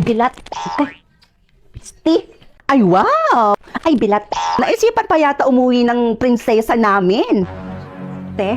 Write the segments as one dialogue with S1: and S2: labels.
S1: Bilat. Ay, Pisti. Ay, wow! Ay, Bilat. Naisipan pa yata umuwi ng prinsesa namin. Te,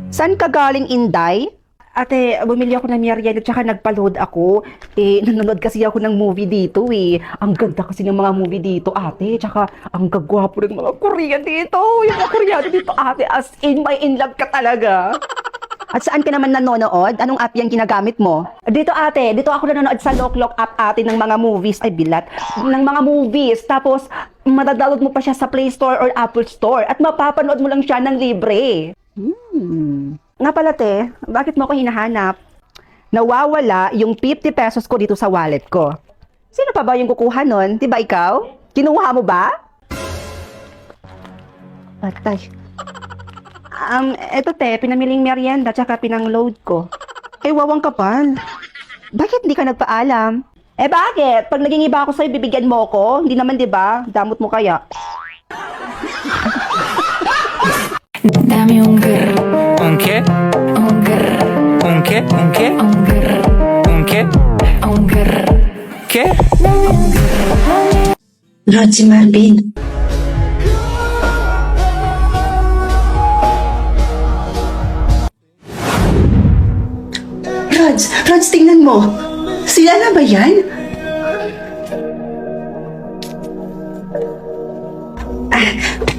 S1: saan ka galing, Inday? Ate, bumili ako ng merienda at saka nagpa-load ako. Nanonood kasi ako ng movie dito eh. Ang ganda kasi ng mga movie dito, ate. Tsaka ang gagwapo ng mga Korean dito. Yung mga Koreano dito, ate. As in, may in love ka talaga. At saan ka naman nanonood? Anong app yung ginagamit mo? Dito ate, dito ako nanonood sa Loklok app ate ng mga movies. Ay bilat. Ng mga movies. Tapos, madadownload mo pa siya sa Play Store or Apple Store. At mapapanood mo lang siya ng libre. Nga pala te, bakit mo ako hinahanap? Nawawala yung 50 pesos ko dito sa wallet ko. Sino pa ba yung kukuha nun? Di ba ikaw? Kinuha mo ba? Patay. Eto te, pinamiling merienda tsaka pinang-load ko. Wawang kapal. Bakit hindi ka nagpaalam? Bakit? Pag naging iba ako sa'yo, bibigyan mo ko? Hindi naman, di ba? Damot mo kaya.
S2: Dame un grr,
S3: ¿Un qué?
S2: un grr,
S3: ¿Un qué? ¿Un qué?
S2: un grr,
S3: ¿Un qué?
S2: un grr.
S3: ¿Qué?
S4: Rod, si Marvin. Rods, tingnan mo. Sila na ba yan?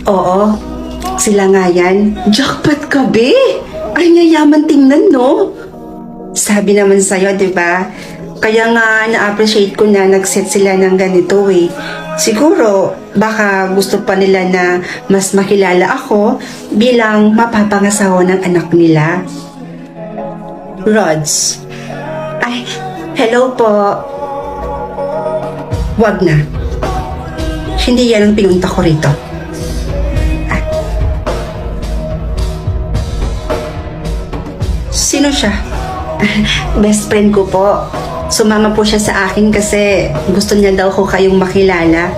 S4: Oo. Sila nga yan. Jackpot ka, be. Ay, yayaman tingnan, no? Sabi naman sa'yo, di ba? Kaya nga na-appreciate ko na nag-set sila ng ganito eh. Siguro, baka gusto pa nila na mas makilala ako bilang mapapangasawa ng anak nila. Rods. Ay, hello po. Wag na. Hindi yan ang pinunta ko rito. Sino siya? Best friend ko po. Sumama po siya sa akin kasi gusto niya daw ko kayong makilala.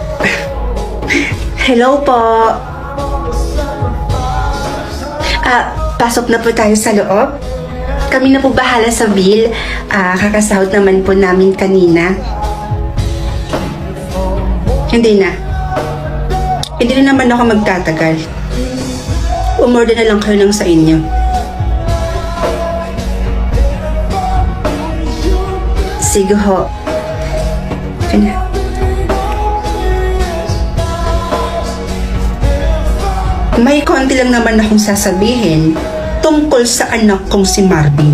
S4: Hello po. Pasok na po tayo sa loob. Kami na po bahala sa bill. Kakasahod naman po namin kanina. Hindi na. Hindi na naman ako magtatagal. Umorder na lang kayo ng sa inyo. Sige ho. Kanya. May konti lang naman akong sasabihin tungkol sa anak kong si Marvin.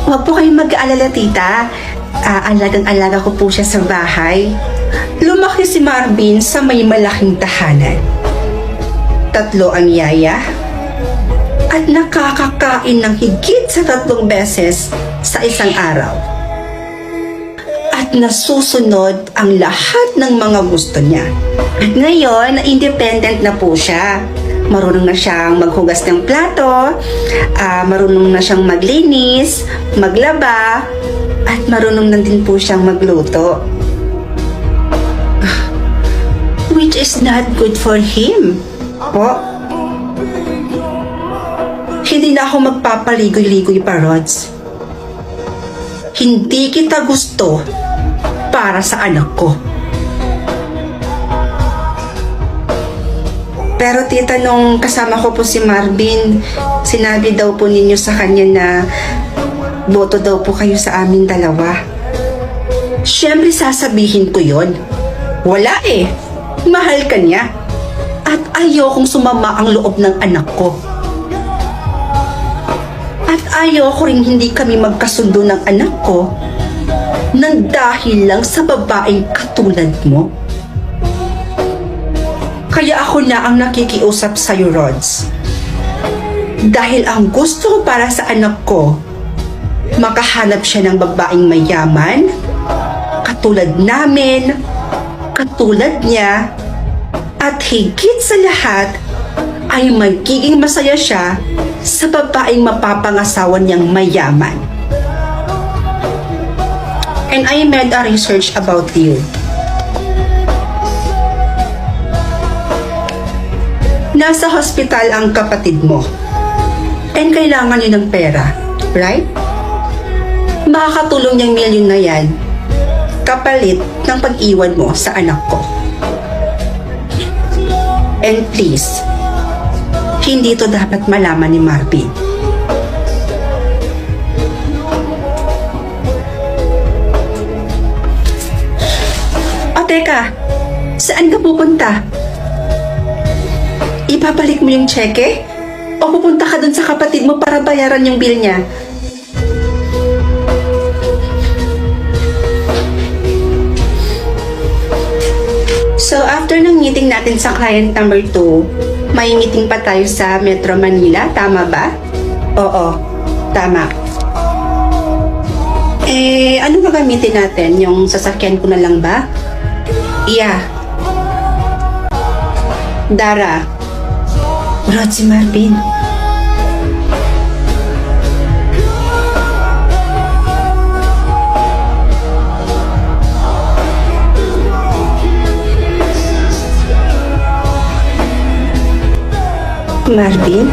S4: Huwag po kayong mag-aalala, tita. Alagang-alaga ko po siya sa bahay. Lumaki si Marvin sa may malaking tahanan. 3 ang yaya. At nakakakain ng higit sa 3 beses sa isang araw. At nasusunod ang lahat ng mga gusto niya. At ngayon, independent na po siya. Marunong na siyang maghugas ng plato, marunong na siyang maglinis, maglaba, at marunong na din po siyang magluto. Which is not good for him. Po? Hindi na ako magpapaligoy-ligoy pa, Rods. Hindi kita gusto para sa anak ko. Pero tita, nung kasama ko po si Marvin, sinabi daw po ninyo sa kanya na boto daw po kayo sa amin dalawa. Siyempre sasabihin ko yon. Wala eh. Mahal ka niya. At ayokong sumama ang loob ng anak ko. At ayoko rin hindi kami magkasundo ng anak ko nang dahil lang sa babaeng katulad mo. Kaya ako na ang nakikiusap sa'yo, Rods. Dahil ang gusto ko para sa anak ko, makahanap siya ng babaeng mayaman, katulad namin, katulad niya, at higit sa lahat, ay magiging masaya siya sa babaeng mapapangasawa niyang mayaman. And I made a research about you. Nasa hospital ang kapatid mo. And kailangan niyo ng pera, right? Makakatulong niyang milyon na yan kapalit ng pag-iwan mo sa anak ko. And please, hindi to dapat malaman ni Marvin. O teka, saan ka pupunta? Ibabalik mo yung cheque? O pupunta ka dun sa kapatid mo para bayaran yung bill niya? So, after ng meeting natin sa client number 2, may meeting pa tayo sa Metro Manila, tama ba? Oo, tama. Ano gagamitin natin? Yung sasakyan ko na lang ba? Yeah. Dara. Rod si Marvin. Marvin?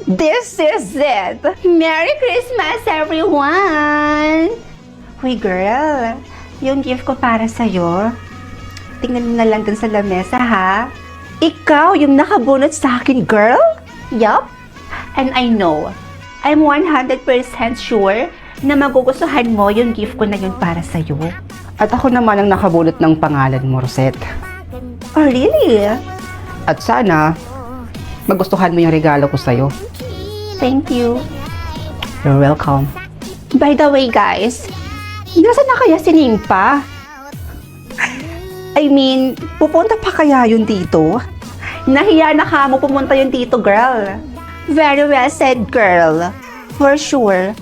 S1: This is it! Merry Christmas, everyone! Uy, girl, yung gift ko para sa'yo. Tingnan mo na lang dun sa lamesa, ha? Ikaw yung nakabunot sa akin, girl? Yup. And I know, I'm 100% sure na magugustuhan mo yung gift ko na yun para sa'yo. At ako naman ang nakabunot ng pangalan mo, Rosette. Oh, really? At sana, magustuhan mo yung regalo ko sa'yo. Thank you. You're welcome. By the way, guys, nasaan na kaya si Nimpa? I mean, pupunta pa kaya yun dito? Nahiya na ka mo pumunta yun dito, girl. Very well said, girl. For sure,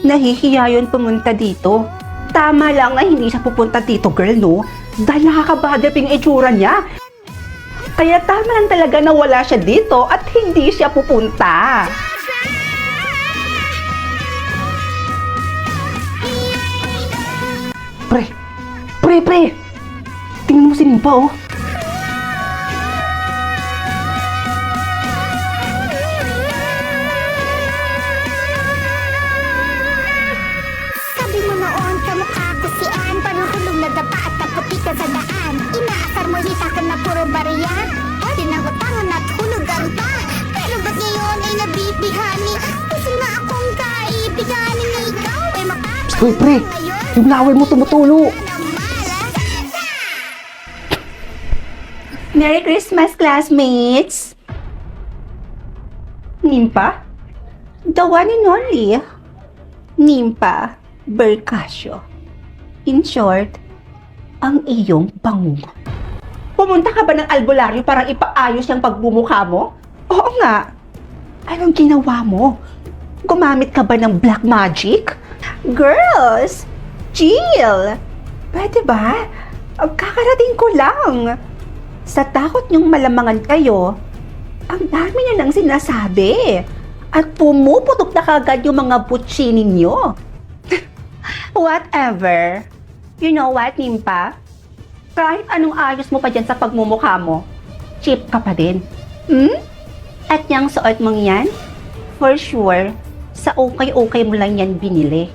S1: nahihiya yun pumunta dito. Tama lang na hindi siya pupunta dito, girl, no? Dahil nakakabadap yung itsura niya. Kaya tama lang talaga na wala siya dito at hindi siya pupunta. Pre! Tingnan mo si Nimpa, oh.
S5: Sabi mo noon, kamukha ko si Ann. Panuhulog na dapa at naputi ka sa daan. Inaasar mo hita ka na puro bariya. O tinagutangan at hulugan pa. Pero ba't ngayon ay nabibihani? Gusto nga akong kaibiganin na ikaw ay makapag.
S1: Uy, pre! Yung laway mo tumutulo. Merry Christmas, classmates! Nimpa? The one and only. Nimpa Bercasio. In short, ang iyong bangungot. Pumunta ka ba ng albularyo para ipaayos yung pagbumukha mo? Oo nga. Anong ginawa mo? Gumamit ka ba ng black magic? Girls! Chill! Pwede ba? Kakarating ko lang. Sa takot niyong malamangan kayo, ang dami niyo nang sinasabi. At pumuputok na kagad yung mga butsi ninyo. Whatever. You know what, Nimpa? Kahit anong ayos mo pa dyan sa pagmumukha mo, cheap ka pa din. At yung suot mong yan, for sure, sa okay-okay mo lang yan binili.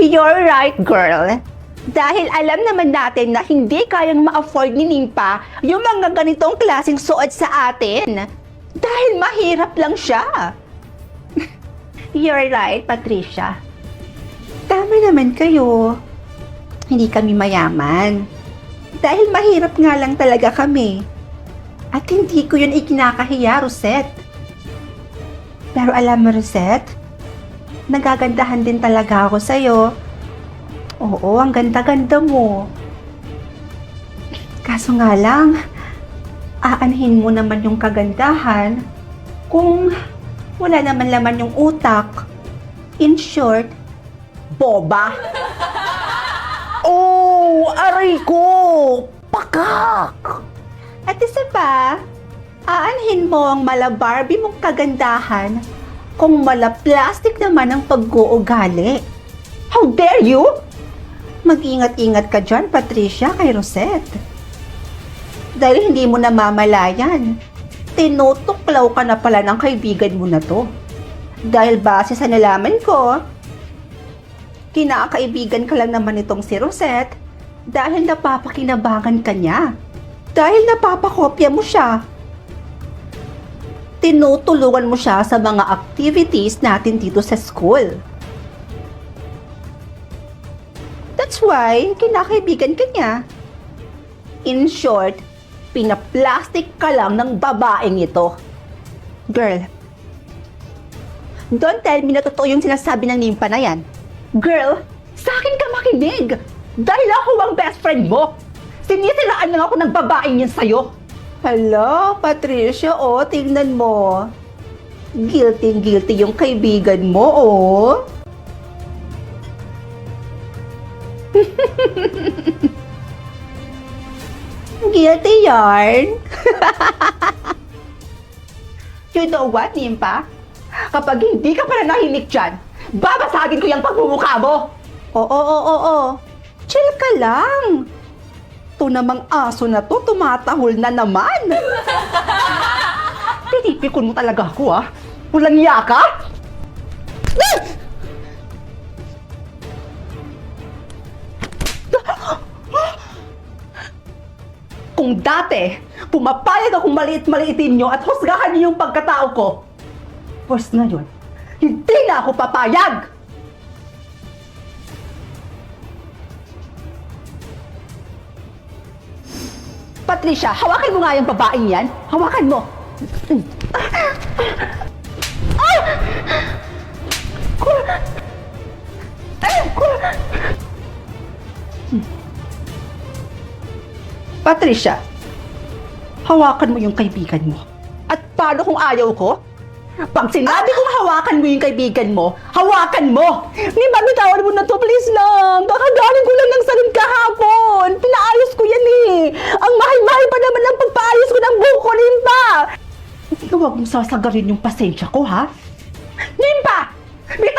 S1: You're right, girl. Dahil alam naman natin na hindi kayang ma-afford ni Nimpa yung mga ganitong klaseng suot sa atin. Dahil mahirap lang siya. You're right, Patricia. Tama naman kayo. Hindi kami mayaman. Dahil mahirap nga lang talaga kami. At hindi ko yun ikinakahiya, Rosette. Pero alam mo, Rosette, nagagandahan din talaga ako sa'yo. Oo, ang ganda-ganda mo. Kaso nga lang, aanhin mo naman yung kagandahan kung wala naman laman yung utak. In short, boba. Oh, aray ko! Pakak! At isa pa, aanhin mo ang mala Barbie mong kagandahan kung mala plastic naman ang pag-uugali. How dare you? Mag-ingat-ingat ka dyan, Patricia, kay Rosette. Dahil hindi mo namamalayan, tinutuklaw ka na pala ng kaibigan mo na to. Dahil base sa nalaman ko, kinakaibigan ka lang naman itong si Rosette dahil napapakinabangan ka niya. Dahil napapakopya mo siya. Tinutulungan mo siya sa mga activities natin dito sa school. That's why, kinakaibigan ka niya. In short, pinaplastic ka lang ng babaeng ito. Girl, don't tell me na totoo yung sinasabi ng nimpa na yan. Girl, sa akin ka makinig. Dahil ako ang best friend mo. Sinisiraan lang ako ng babaeng yan sa'yo. Hala, Patricia, oh, tingnan mo. Guilty yung kaibigan mo, oh. Guilty yarn. You know what, Nimpa? Kapag hindi ka pa nanahimik dyan, babasagin ko yung pagmumukha mo. Oo. Chill ka lang. Ito namang aso na to, tumatahol na naman. Pinipikon mo talaga ako, ah. Walang iya ka? Kung dati, pumapayag akong maliit-maliitin nyo at husgahan niyo yung pagkatao ko, first ngayon, hindi na ako papayag! Patricia, hawakan mo nga yung babaeng yan. Hawakan mo. Patricia, hawakan mo yung kaibigan mo. At paano kung ayaw ko? Pag sinabi kong hawakan mo yung kaibigan mo, hawakan mo! Ni Mami, tawad mo na to, please lang! Kakagaling ko lang ng salon kahapon! Pinaayos ko yan eh! Ang mahal-mahal pa naman ang pagpaayos ko ng buhok ko rin pa! Huwag mong sasagarin yung pasensya ko, ha?